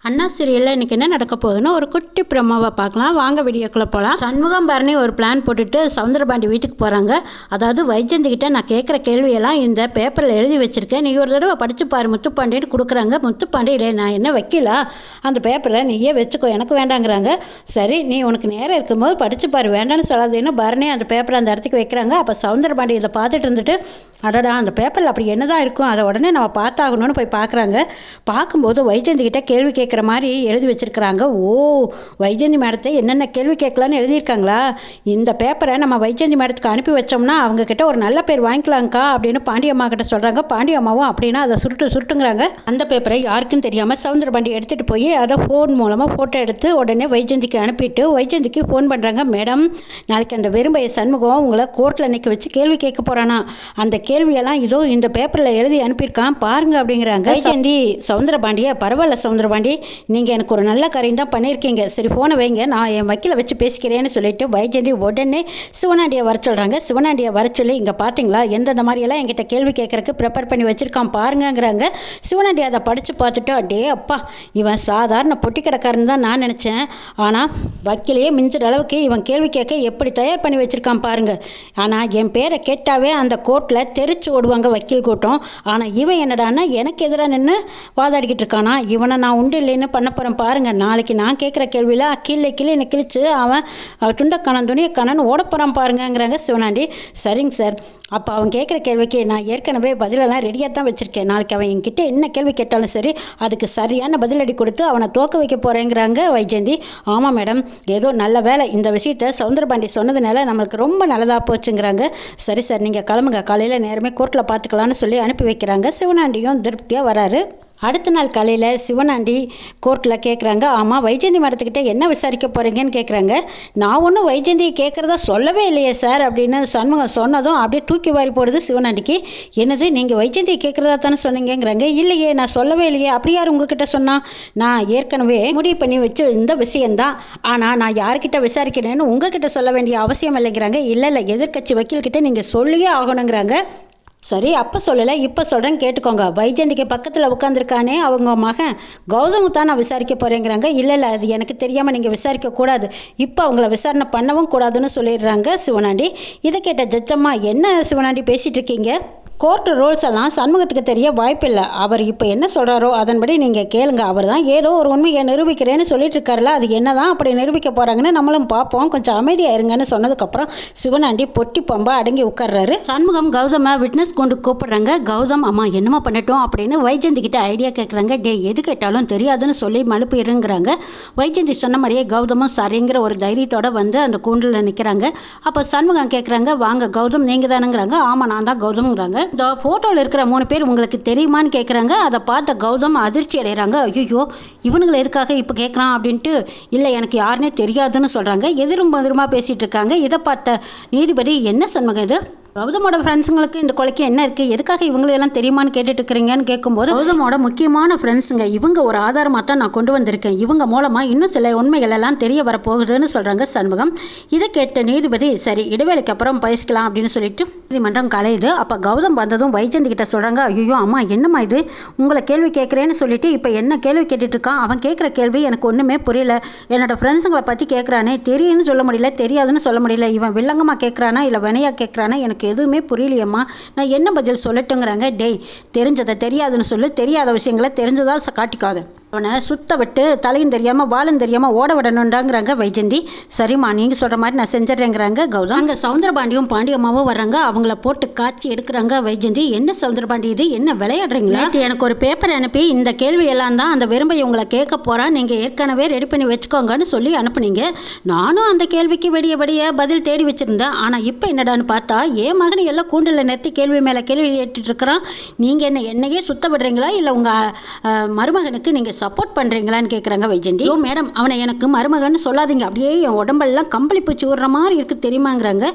அண்ணா சீரியலில் இன்றைக்கி என்ன நடக்க போகுதுன்னு ஒரு குட்டி ப்ரோமோவை பார்க்கலாம். வாங்க வீடியோக்குள்ளே போகலாம். சண்முகம் பரணி ஒரு பிளான் போட்டுட்டு சவுந்தரபாண்டி வீட்டுக்கு போகிறாங்க. அதாவது வைஜெயந்திக்கிட்ட நான் கேட்குற கேள்வியெல்லாம் இந்த பேப்பரில் எழுதி வச்சுருக்கேன், நீ ஒரு தடவை படித்து பாரு முத்துப்பாண்டின்னு கொடுக்குறாங்க. முத்துப்பாண்டி இல்லை நான் என்ன வைக்கலா, அந்த பேப்பரை நீயே வச்சுக்கோ, எனக்கு வேண்டாங்கிறாங்க. சரி நீ உனக்கு நேரம் இருக்கும்போது படித்து பாரு, வேண்டான்னு சொல்லாதேன்னு பரணி அந்த பேப்பரை அந்த இடத்துக்கு வைக்கிறாங்க. அப்போ சவுந்தரபாண்டி இதை பார்த்துட்டு இருந்துட்டு, அடடா அந்த பேப்பரில் அப்படி என்ன தான் இருக்கும், அதை உடனே நம்ம பார்த்தாகணும்னு போய் பார்க்குறாங்க. பார்க்கும்போது வைஜெயந்திக்கிட்ட கேள்வி கேட்குற மாதிரி எழுதி வச்சுருக்குறாங்க. ஓ, வைஜெயந்தி மேடத்தை என்னென்ன கேள்வி கேட்கலான்னு எழுதியிருக்காங்களா, இந்த பேப்பரை நம்ம வைஜெயந்தி மேடத்துக்கு அனுப்பி வச்சோம்னா அவங்கக்கிட்ட ஒரு நல்ல பேர் வாங்கிக்கலாங்க்கா அப்படின்னு பாண்டியம்மா கிட்ட சொல்கிறாங்க. பாண்டியம்மாவும் அப்படின்னா அதை சுருட்டுங்கிறாங்க. அந்த பேப்பரை யாருக்கும் தெரியாமல் சவுந்தரபாண்டி எடுத்துகிட்டு போய் அதை ஃபோன் மூலமாக ஃபோட்டோ எடுத்து உடனே வைஜெயந்திக்கு அனுப்பிட்டு வைஜெயந்திக்கு ஃபோன் பண்ணுறாங்க. மேடம், நாளைக்கு அந்த வெறும்பைய சண்முகம் உங்களை கோர்ட்டில் நிற்க வச்சு கேள்வி கேட்க போகிறானா, அந்த கேள்வியெல்லாம் இதோ இந்த பேப்பரில் எழுதி அனுப்பியிருக்கான் பாருங்க அப்படிங்கிறாங்க. வைஜெயந்தி சவுந்தரபாண்டியை, பரவாயில்ல சவுந்தரபாண்டி, நீங்கள் எனக்கு ஒரு நல்ல காரியம் தான் பண்ணியிருக்கீங்க, சரி ஃபோனை வைங்க, நான் என் வக்கீலை வச்சு பேசிக்கிறேன்னு சொல்லிட்டு வைஜெயந்தி உடனே சிவனாண்டியை வர சொல்கிறாங்க. சிவனாண்டியை வர சொல்லி இங்கே பார்த்தீங்களா எந்தெந்த மாதிரியெல்லாம் என்கிட்ட கேள்வி கேட்குறக்கு ப்ரிப்பேர் பண்ணி வச்சுருக்கான் பாருங்கிறாங்க. சிவனாண்டி அதை படித்து பார்த்துட்டு, அடே அப்பா இவன் சாதாரண பொட்டி கிடக்காருன்னு தான் நான் நினச்சேன், ஆனால் வக்கீலையே மிஞ்சுற அளவுக்கு இவன் கேள்வி கேட்க எப்படி தயார் பண்ணி வச்சுருக்கான் பாருங்க. ஆனால் என் பேரை கேட்டாவே அந்த கோர்ட்டில் தெரிச்சு ஓடுவாங்க வக்கீல் கூட்டம். ஆனால் இவன் என்னடான்னா எனக்கு எதிராக நின்று வாதாடிக்கிட்டு இருக்கானா, இவனை நான் உண்டு இல்லைன்னு பண்ண போகிறேன் பாருங்கள். நாளைக்கு நான் கேட்குற கேள்வியில் கீழே கிழிச்சு அவன் துண்டக்கணன் துணியை கணன் ஓட போகிறான் பாருங்கங்கிறாங்க சிவனாண்டி. சரிங்க சார், அப்போ அவன் கேட்குற கேள்விக்கு நான் ஏற்கனவே பதிலெல்லாம் ரெடியாக தான் வச்சுருக்கேன், நாளைக்கு அவன் என்கிட்ட என்ன கேள்வி கேட்டாலும் சரி அதுக்கு சரியான பதிலடி கொடுத்து அவனை தோக்க வைக்க போகிறேங்கிறாங்க வைஜெயந்தி. ஆமாம் மேடம், ஏதோ நல்ல வேலை இந்த விஷயத்தை சவுந்தரபாண்டி சொன்னதுனால நம்மளுக்கு ரொம்ப நல்லதாக போச்சுங்கிறாங்க. சரி சார் நீங்கள் கிளம்புங்க, காலையில் நேரமே கோர்ட்டில் பார்த்துக்கலான்னு சொல்லி அனுப்பி வைக்கிறாங்க. சிவனாண்டியும் திருப்தியாக வராரு. அடுத்த நாள் காலையில் சிவனாண்டி கோர்ட்டில் கேட்குறாங்க. ஆமாம் வைஜெயந்தி மேடத்துக்கிட்ட என்ன விசாரிக்க போகிறீங்கன்னு கேட்குறாங்க. நான் ஒன்றும் வைஜெயந்தியை கேட்குறதா சொல்லவே இல்லையே சார் அப்படின்னு சண்முகம் சொன்னதும் அப்படியே தூக்கி வாரி போடுது சிவனாண்டிக்கு. என்னது நீங்கள் வைஜெயந்தியை கேட்குறதா தானே சொன்னீங்கிறாங்க. இல்லையே நான் சொல்லவே இல்லையே, அப்படி யார் உங்ககிட்ட சொன்னால், நான் ஏற்கனவே முடிவு பண்ணி வச்சு இந்த விஷயந்தான், ஆனால் நான் யார்கிட்ட விசாரிக்கிறேன்னு உங்ககிட்ட சொல்ல வேண்டிய அவசியம் இல்லைங்கிறாங்க. இல்லை எதிர்கட்சி வக்கீல்கிட்ட நீங்கள் சொல்லியே ஆகணுங்கிறாங்க. சரி அப்போ சொல்லலை, இப்போ சொல்கிறேன்னு கேட்டுக்கோங்க, வைஜெயந்திக்கு பக்கத்தில் உட்காந்துருக்கானே அவங்க மகன் கௌதமு தான் நான் விசாரிக்க போகிறேங்கிறாங்க. இல்லை அது எனக்கு தெரியாமல் நீங்கள் விசாரிக்கக்கூடாது, இப்போ அவங்கள விசாரணை பண்ணவும் கூடாதுன்னு சொல்லிடுறாங்க சிவனாண்டி. இதை கேட்ட ஜட்ஜம்மா, என்ன சிவனாண்டி பேசிகிட்டு இருக்கீங்க, கோர்ட்டு ரூல்ஸ் எல்லாம் சண்முகத்துக்கு தெரிய வாய்ப்பில்லை, அவர் இப்போ என்ன சொல்கிறாரோ அதன்படி நீங்கள் கேளுங்க, அவர் தான் ஏதோ ஒரு உண்மையை நிரூபிக்கிறேன்னு சொல்லிட்டு இருக்காருல, அது என்ன தான் அப்படி நிரூபிக்க போகிறாங்கன்னு நம்மளும் பார்ப்போம், கொஞ்சம் அமைதியாக இருங்கன்னு சொன்னதுக்கப்புறம் சிவனாண்டி பொட்டி பம்பா அடங்கி உட்கார்றாரு. சண்முகம் கௌதமை விட்னஸ் கொண்டு கூப்பிடுறாங்க. கௌதம் அம்மா என்னமா பண்ணட்டும் அப்படின்னு வைஜெயந்தி கிட்ட ஐடியா கேட்குறாங்க. டே எது கேட்டாலும் தெரியாதுன்னு சொல்லி மலுப்பு இருங்கிறாங்க. வைஜெயந்தி சொன்ன மாதிரியே கௌதமும் சரிங்கிற ஒரு தைரியத்தோடு வந்து அந்த கூண்டில் நிற்கிறாங்க. அப்போ சண்முகம் கேட்குறாங்க, வாங்க கௌதம் நீங்கள் தானுங்கிறாங்க. ஆமாம் நான் தான் கௌதம்ங்கிறாங்க. இந்த ஃபோட்டோவில் இருக்கிற 3 பேர் உங்களுக்கு தெரியுமான்னு கேட்குறாங்க. அதை பார்த்த கௌதம் அதிர்ச்சி அடைகிறாங்க. ஐயோ இவனுங்களை எதுக்காக இப்போ கேட்குறான் அப்படின்ட்டு. இல்லை எனக்கு யாருன்னே தெரியாதுன்னு சொல்கிறாங்க. எதிரும் பதிருமா பேசிகிட்டு இருக்காங்க. இதை பார்த்த நீதிபதி, என்ன சண்முகம் இது, கௌதமோட ஃப்ரெண்ட்ஸுங்களுக்கு இந்த கொலைக்கு என்ன இருக்குது, எதுக்காக இவங்களெல்லாம் தெரியுமான்னு கேட்டுட்டு இருக்கிறீங்கன்னு கேட்கும்போது, கௌதமோட முக்கியமான ஃப்ரெண்ட்ஸுங்க இவங்க, ஒரு ஆதாரமாக தான் நான் கொண்டு வந்திருக்கேன், இவங்க மூலமாக இன்னும் சில உண்மைகள் எல்லாம் தெரிய வரப்போகுதுன்னு சொல்கிறாங்க சண்முகம். இதை கேட்ட நீதிபதி, சரி இடைவேளைக்கு அப்புறம் பேசிக்கலாம் அப்படின்னு சொல்லிட்டு நீதிமன்றம் கலையுது. அப்போ கௌதம் வந்ததும் வைஜெயந்தி கிட்ட சொல்கிறாங்க, ஐயோ அம்மா என்னம்மா இது, உங்களை கேள்வி கேட்குறேன்னு சொல்லிட்டு இப்போ என்ன கேள்வி கேட்டுட்டு இருக்கான், அவன் கேட்குற கேள்வி எனக்கு ஒன்றுமே புரியல, என்னோட ஃப்ரெண்ட்ஸுங்களை பற்றி கேட்குறானே, தெரியுன்னு சொல்ல முடியல தெரியாதுன்னு சொல்ல முடியல, இவன் வில்லங்கமாக கேட்குறானா இல்லை வினையாக கேட்குறானா எனக்கு எதுவுமே புரியலையம்மா, நான் என்ன பதில் சொல்லட்டுங்கிறாங்க. டேய் தெரிஞ்சதை தெரியாதுன்னு சொல்லு, தெரியாத விஷயங்களை தெரிஞ்சதால் காட்டிக்காது, அவனை சுத்த விட்டு தலையும் தெரியாமல் வாழும் தெரியாமல் ஓட விடணுண்டாங்கிறாங்க வைஜெயந்தி. சரிம்மா நீங்கள் சொல்கிற மாதிரி நான் செஞ்சிடறேங்கிறாங்க கௌதம். அங்கே சவுந்தரபாண்டியும் பாண்டியம்மாவும் வர்றாங்க. அவங்கள போட்டு காய்ச்சி எடுக்கிறாங்க வைஜெயந்தி. என்ன சவுந்தரபாண்டி இது, என்ன விளையாடுறீங்களா, எனக்கு ஒரு பேப்பர் அனுப்பி இந்த கேள்வியெல்லாம் தான் அந்த விரும்பை உங்களை கேட்க போகிறான், நீங்கள் ஏற்கனவே ரெடி பண்ணி வச்சுக்கோங்கன்னு சொல்லி அனுப்புனீங்க, நானும் அந்த கேள்விக்கு விடிய பதில் தேடி வச்சுருந்தேன், ஆனால் இப்போ என்னடான்னு பார்த்தா என் மகனை எல்லாம் கூண்டில் நிறுத்தி கேள்வி மேலே கேள்வி கேட்டுட்டு இருக்கிறான், நீங்கள் என்னையே சுத்த விடுறீங்களா இல்லை உங்கள் மருமகனுக்கு நீங்கள் சப்போர்ட் பண்ணுறீங்களான்னு கேட்குறாங்க வைஜெயந்தி. ஓ மேடம் அவனை எனக்கு மருமகன்னு சொல்லாதீங்க, அப்படியே என் உடம்பெல்லாம் கம்பளி பூச்சி விடுற மாதிரி இருக்குது தெரியுமாங்கிறாங்க.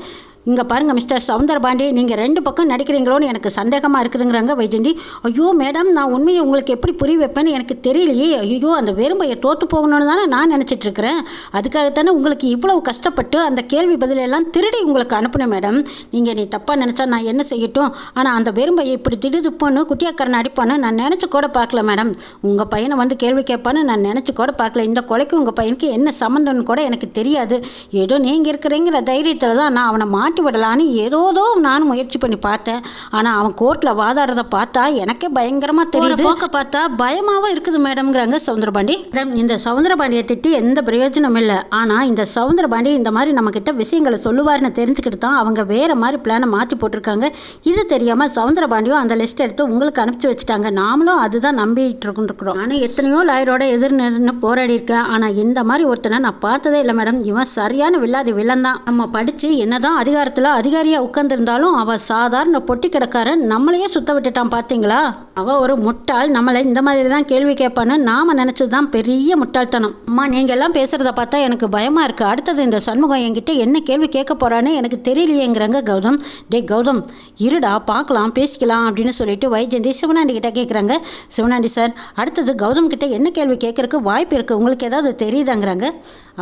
இங்கே பாருங்கள் மிஸ்டர் சவுந்தரபாண்டி, நீங்கள் 2 பக்கம் நடிக்கிறீங்களோன்னு எனக்கு சந்தேகமாக இருக்குதுங்கிறாங்க வைஜெயந்தி. ஐயோ மேடம், நான் உண்மையை உங்களுக்கு எப்படி புரிய வைப்பேன்னு எனக்கு தெரியலையே. ஐயோ, அந்த வெறும்பையை தோற்று போகணும்னு தானே நான் நினச்சிட்டு இருக்கிறேன். அதுக்காகத்தானே உங்களுக்கு இவ்வளவு கஷ்டப்பட்டு அந்த கேள்வி பதிலெல்லாம் திருடி உங்களுக்கு அனுப்பினேன் மேடம். நீங்கள் நீ தப்பாக நினச்சா நான் என்ன செய்யட்டும்? ஆனால் அந்த வெறும்பையை இப்படி திடுதுப்போன்னு குட்டியாக்காரன் அடிப்பான்னு நான் நினச்சி கூட பார்க்கல மேடம். உங்கள் பையனை வந்து கேள்வி கேட்பான்னு நான் நினச்சி கூட பார்க்கல. இந்த கொலைக்கு உங்கள் பையனுக்கு என்ன சம்மந்தம்னு கூட எனக்கு தெரியாது. ஏதோ நீங்கள் இருக்கிறீங்கிற தைரியத்தில் தான் நான் அவனை மாட்டி விடலான்னு ஏதோதோ நானும் முயற்சி பண்ணி பார்த்தேன். ஆனால் அவன் கோர்ட்டில் வாதாடுறதை பார்த்தா எனக்கே பயங்கரமாக தெரியுது. போக்க பார்த்தா பயமாகவும் இருக்குது மேடம்ங்கிறாங்க சவுந்தரபாண்டி. இந்த சவுந்தரபாண்டியை திட்டி எந்த பிரயோஜனம் இல்லை. ஆனால் இந்த சவுந்தரபாண்டி இந்த மாதிரி நம்மக்கிட்ட விஷயங்களை சொல்லுவார்னு தெரிஞ்சுக்கிட்டு தான் அவங்க வேறு மாதிரி பிளானை மாற்றி போட்டிருக்காங்க. இது தெரியாமல் சவுந்தரபாண்டியும் அந்த லிஸ்ட் எடுத்து உங்களுக்கு அனுப்பிச்சி வச்சுட்டாங்க. நாமளும் அதுதான் நம்பிட்டு இருக்கிறோம். ஆனால் எத்தனையோ லாயரோட நின்று போராடி இருக்கேன். ஆனால் இந்த மாதிரி ஒருத்தனை நான் பார்த்ததே இல்லை மேடம். இவன் சரியான வில்லாதி வில்லன் தான். நம்ம படித்து என்னதான் அதிகாரத்தில் அதிகாரியாக உட்காந்துருந்தாலும் அவள் சாதாரண பொட்டி கிடக்காரன் நம்மளையே சுத்த விட்டுட்டான். பார்த்தீங்களா? அவள் ஒரு முட்டாள். நம்மளை இந்த மாதிரி தான் கேள்வி கேட்பான்னு நாம் நினச்சது தான் பெரிய முட்டாள்தனம். அம்மா, நீங்கள் எல்லாம் பேசுகிறத பார்த்தா எனக்கு பயமாக இருக்குது. அடுத்தது இந்த சண்முகம் என்கிட்ட என்ன கேள்வி கேட்க போகிறான்னு எனக்கு தெரியலையேங்கிறாங்க கௌதம். டே கௌதம், இருடா பார்க்கலாம் பேசிக்கலாம் அப்படின்னு சொல்லிட்டு வைஜெயந்தி சிவனாண்டி கிட்ட கேட்குறாங்க. சிவனாண்டி சார், அடுத்தது கௌதம் கிட்ட என்ன கேள்வி கேட்கறதுக்கு வாய்ப்பு இருக்குது, உங்களுக்கு ஏதாவது தெரியுதாங்கிறாங்க.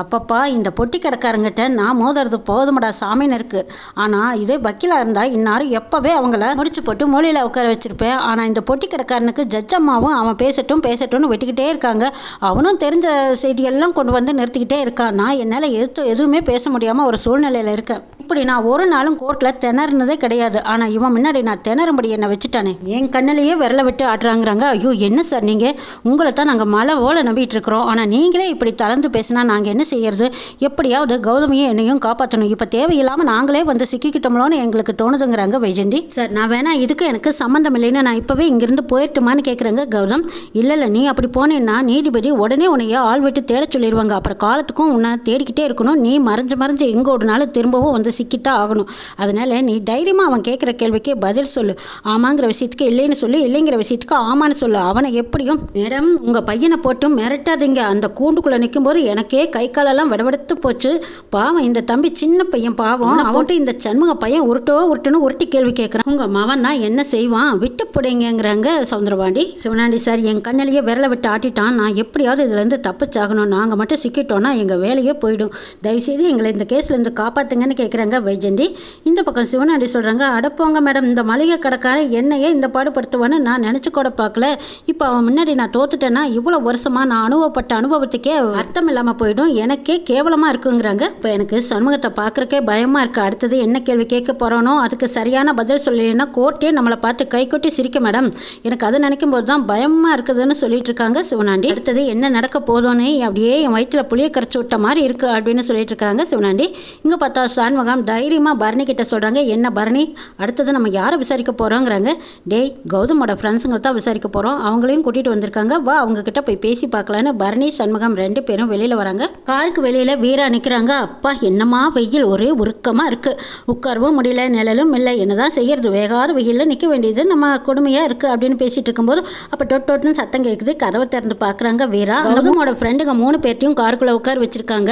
அப்பப்பா, இந்த பொட்டி கிடக்காரங்கிட்ட நான் மோதுறது போதுமடா சாமின்னு இருக்குது. ஆனால் இதே வக்கீலாக இருந்தால் இன்னாரும் எப்போவே அவங்கள முடிச்சு போட்டு மூலையில் உட்கார வச்சுருப்பேன். ஆனால் இந்த பொட்டி கிடக்காரனுக்கு ஜட்ஜ் அம்மாவும் அவன் பேசட்டும்னு வெட்டிக்கிட்டே இருக்காங்க. அவனும் தெரிஞ்ச செய்தியெல்லாம் கொண்டு வந்து நிறுத்திக்கிட்டே இருக்கான். நான் என்னால் எதுவுமே பேச முடியாமல் ஒரு சூழ்நிலையில் இருக்கேன். இப்படி நான் ஒரு நாளும் கோர்ட்டில் திணறினதே கிடையாது. ஆனால் இவன் முன்னாடி நான் திணறும்படி என்னை வச்சுட்டானே. என் கண்ணிலேயே விரல விட்டு ஆடுறாங்கிறாங்க. ஐயோ என்ன சார், நீங்கள் உங்களை தான் நாங்கள் மழை போல நம்பிட்டு இருக்கிறோம். ஆனால் நீங்களே இப்படி தளர்ந்து பேசினா நாங்கள் என்ன செய்யறது? எப்படியாவது கௌதமியும் என்னையும் காப்பாற்றணும். இப்போ தேவையில்லாமல் நாங்களே வந்து சிக்கிக்கிட்டோம்லோன்னு எங்களுக்கு தோணுதுங்கிறாங்க வைஜெயந்தி. சார், நான் வேணா இதுக்கு எனக்கு சம்மந்தம் இல்லைன்னு நான் இப்போவே இங்கேருந்து போயிட்டுமான்னு கேட்குறேங்க கௌதம். இல்லை நீ அப்படி போனேன்னா நீதிபதி உடனே உன்னைய ஆள் விட்டு தேட சொல்லிடுவாங்க. அப்புறம் காலத்துக்கும் உன்னை தேடிக்கிட்டே இருக்கணும். நீ மறைஞ்சு எங்கே ஓடுனாலும் திரும்பவும் வந்து சிக்கித்தான் ஆகணும். அதனால நீ தைரியமாக அவன் கேட்குற கேள்விக்கே பதில் சொல்லு. ஆமாங்கிற விஷயத்துக்கு இல்லைன்னு சொல்லு, இல்லைங்கிற விஷயத்துக்கு ஆமான்னு சொல்லு. அவனை எப்படியும் மேடம் உங்கள் பையனை போட்டு மிரட்டாதீங்க. அந்த கூண்டுக்குள்ளே நிற்கும்போது எனக்கே கை காலெல்லாம் விடவெடுத்து போச்சு. பாவம், இந்த தம்பி சின்ன பையன் பாவம். அவன்ட்டு இந்த சண்முக பையன் உருட்டுன்னு உருட்டி கேள்வி கேட்குறான். உங்கள் மவன் தான் என்ன செய்வான்? விட்டு போடுங்கிறாங்க சவுந்தரபாண்டி. சிவனாண்டி சார், என் கண்ணிலேயே விரலை விட்டு ஆட்டிட்டான். நான் எப்படியாவது இதுலேருந்து தப்பிச்சாகணும். நாங்கள் மட்டும் சிக்கிட்டோன்னா எங்கள் வேலையே போயிடும். தயவுசெய்து எங்களை இந்த கேஸ்லேருந்து காப்பாற்றுங்கன்னு கேட்குறாங்க வைஜெயந்தி. இந்த பக்கம் சிவனாண்டி சொல்கிறாங்க, அடப்போங்க மேடம், இந்த மளிகை கடைக்காரன் என்னையே இந்த பாடுபடுத்துவான்னு நான் நினச்சி கூட பார்க்கல. இப்போ அவன் முன்னாடி நான் தோத்துட்டேன்னா இவ்வளோ வருஷமாக நான் அனுபவப்பட்ட அனுபவத்துக்கே அர்த்தம் இல்லாமல் போயிடும். எனக்கே கேவலமாக இருக்குங்கிறாங்க. இப்போ எனக்கு சண்முகத்தை பார்க்குறக்கே பயமாக இருக்குது. அடுத்தது என்ன கேள்வி கேட்க போகிறோனோ அதுக்கு சரியான பதில் சொல்லலைன்னா கோர்ட்டே நம்மளை பார்த்து கை கொட்டி சிரிக்க மேடம். எனக்கு அதை நினைக்கும் போது தான் பயமாக இருக்குதுன்னு சொல்லிட்டு இருக்காங்க சிவனாண்டி. அடுத்தது என்ன நடக்க போதோன்னே அப்படியே என் வயிற்றில் புளியை கரைச்சி விட்ட மாதிரி இருக்குது அப்படின்னு சொல்லிட்டு இருக்காங்க சிவனாண்டி. இங்கே பார்த்தா சண்முகம் தைரியமாக பரணி கிட்ட சொல்கிறாங்க, என்ன பரணி, அடுத்தது நம்ம யாரை விசாரிக்க போகிறோங்கிறாங்க. டேய், கௌதமோட ஃப்ரெண்ட்ஸுங்களை தான் விசாரிக்க போகிறோம். அவங்களையும் கூட்டிகிட்டு வந்திருக்காங்க, வா அவங்கக்கிட்ட போய் பேசி பார்க்கலான்னு பரணி சண்முகம் 2 பேரும் வெளியில் வராங்க. காருக்கு வெளியில் வீரா நிற்கிறாங்க. அப்பா, என்னம்மா வெயில், ஒரே உருக்கமாக இருக்குது. உட்காரவும் முடியல, நிழலும் இல்லை. என்னதான் செய்யறது? வேகாத வெயிலில் நிற்க வேண்டியது நம்ம கொடுமையாக இருக்குது அப்படின்னு பேசிகிட்டு இருக்கும்போது அப்போ டொட்டுன்னு சத்தம் கேட்குது. கதவை திறந்து பார்க்குறாங்க வீரா. கௌதமோட ஃப்ரெண்டுங்க 3 பேர்த்தையும் காருக்குள்ளே உட்கார வச்சுருக்காங்க.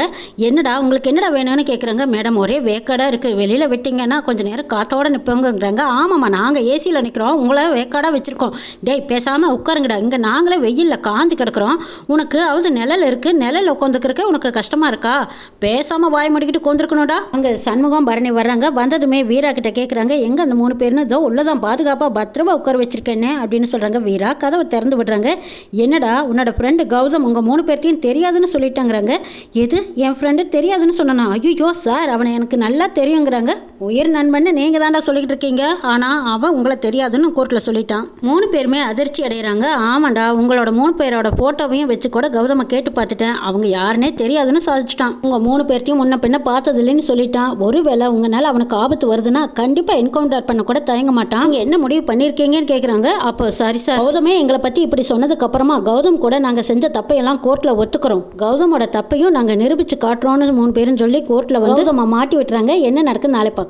என்னடா உங்களுக்கு என்னடா வேணும்னு கேட்குறாங்க. மேடம், ஒரே வேக்காடாக இருக்குது, வெளியில் விட்டிங்கன்னா கொஞ்சம் நேரம் காற்றோடு நிற்போங்கிறாங்க. ஆமாம்மா, நாங்கள் ஏசியில் நிற்கிறோம், உங்களை வேக்காடாக வச்சுருக்கோம். டேய் பேசாமல் உட்காருங்கடா, இங்கே நாங்களே வெயிலில் காஞ்சி கிடக்குறோம். உனக்கு அவது நிழல் இருக்குது, நிழல் உட்காந்துக்கிறக்க உனக்கு கஷ்டமாக இருக்கா? பேசாமல் வாய் முடிக்கிட்டு உட்காந்துருக்கணும்டா. அங்கே சண்முகம் பரணி வர்றாங்க. வந்ததுமே வீரா கிட்ட கேட்குறாங்க, எங்கே அந்த 3 பேர்னு? இதோ உள்ளதான் பாதுகாப்பாக பத்திரமா உட்கார வச்சிருக்கேன்னு அப்படின்னு சொல்கிறாங்க. வீரா கதவை திறந்து விடுறாங்க. என்னடா, உன்னோட ஃப்ரெண்டு கௌதம் உங்கள் 3 பேர்த்தையும் தெரியாதுன்னு சொல்லிட்டாங்கிறாங்க. எது, என் ஃப்ரெண்டு தெரியாதுன்னு சொன்னானா? ஐயோ சார், அவனை எனக்கு நல்லா தெரியுங்கிறாங்க. உயிர் நண்பன்னு நீங்கள் தாண்டா சொல்லிக்கிட்டு இருக்கீங்க, ஆனால் அவன் உங்களை தெரியாதுன்னு கோர்ட்டில் சொல்லிட்டான். 3 பேருமே அதிர்ச்சி அடைகிறாங்க. ஆமாண்டா, உங்களோட 3 பேரோட ஃபோட்டோவையும் வச்சு கூட கௌதமை கேட்டு பார்த்துட்டேன். அவங்க யாருன்னே தெரியாதுன்னு சாதிச்சிட்டான். உங்கள் 3 பேர்த்தையும் முன்ன பின்ன பார்த்தது இல்லைன்னு சொல்லிட்டான். ஒருவேளை உங்களால் அவனுக்கு ஆபத்து வருதுன்னா கண்டிப்பாக என்கவுண்டர் பண்ண கூட தயங்க மாட்டான். நீங்கள் என்ன முடிவு பண்ணியிருக்கீங்கன்னு கேட்குறாங்க. அப்போ சாரி சார், கௌதமே எங்களை பற்றி இப்படி சொன்னதுக்கு அப்புறமா கௌதம் கூட நாங்கள் செஞ்ச தப்பையெல்லாம் கோர்ட்டில் ஒத்துக்கிறோம். கௌதமோட தப்பையும் நாங்கள் நிரூபித்து காட்டுறோன்னு 3 பேரும் சொல்லி கோர்ட்டில் வந்து கௌதமை மாட்டி விட்டுறாங்க. என்ன நடக்குது நாளை பார்க்க.